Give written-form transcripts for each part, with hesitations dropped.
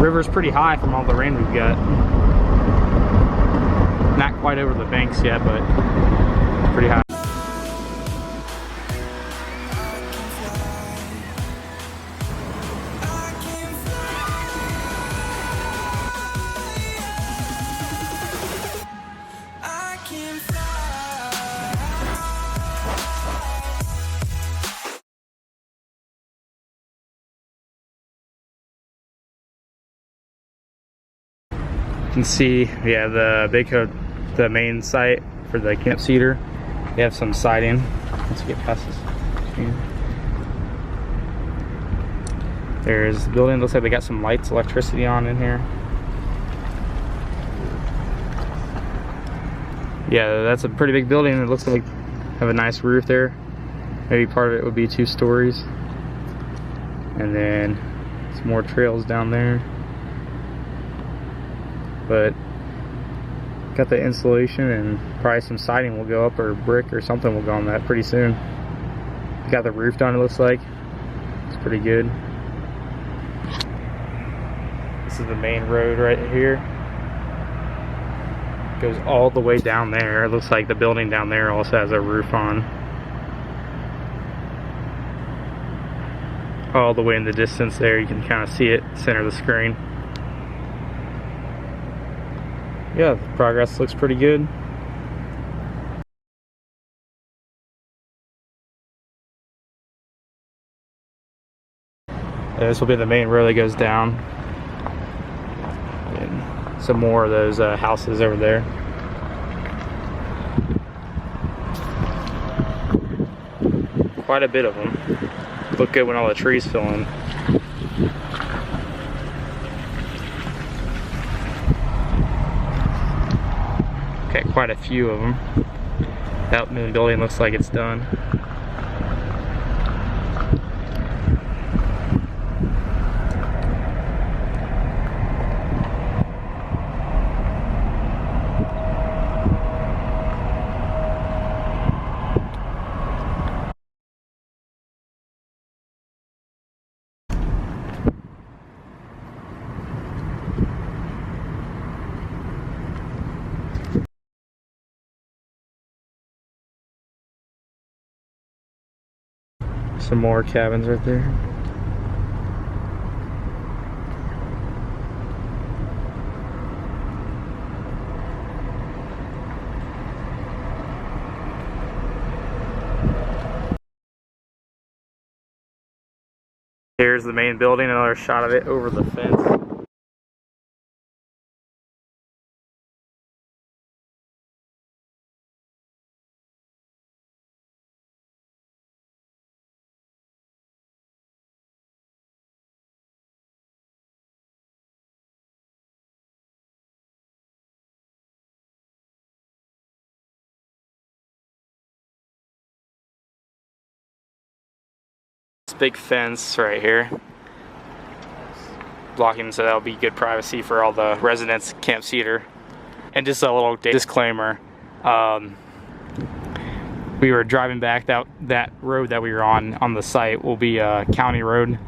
river's pretty high from all the rain we've got. Not quite over the banks yet, but pretty high. You can see, yeah, the main site for the Camp Cedar. They have some siding. Let's get past this. There's the building. Looks like they got some lights, electricity on in here. Yeah, that's a pretty big building. It looks like have a nice roof there. Maybe part of it would be 2 stories. And then some more trails down there. But got the insulation and probably some siding will go up, or brick or something will go on that pretty soon. Got the roof done, it looks like. It's pretty good. This is the main road right here. Goes all the way down there. It looks like the building down there also has a roof on. All the way in the distance there, you can kind of see it, center of the screen. Yeah, the progress looks pretty good. This will be the main road that goes down. And some more of those houses over there. Quite a bit of them. Look good when all the trees fill in. Okay, quite a few of them. That main building looks like it's done. Some more cabins right there. Here's the main building, another shot of it over the fence. Big fence right here blocking, so that'll be good privacy for all the residents at Camp Cedar. And just a little disclaimer, we were driving back, that road that we were on the site will be a county road,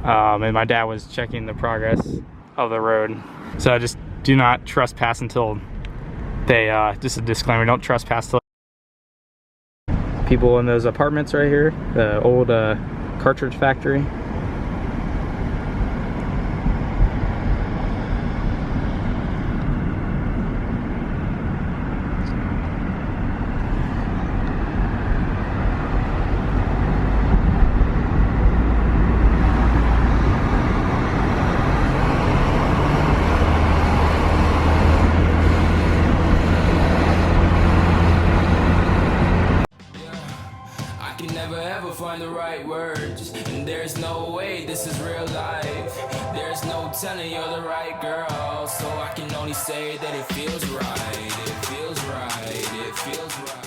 and my dad was checking the progress of the road, so just do not trespass until they just a disclaimer, don't trespass till people in those apartments right here, the old cartridge factory. Find the right words, and there's no way this is real life. There's no telling you're the right girl, so I can only say that it feels right. It feels right. It feels right.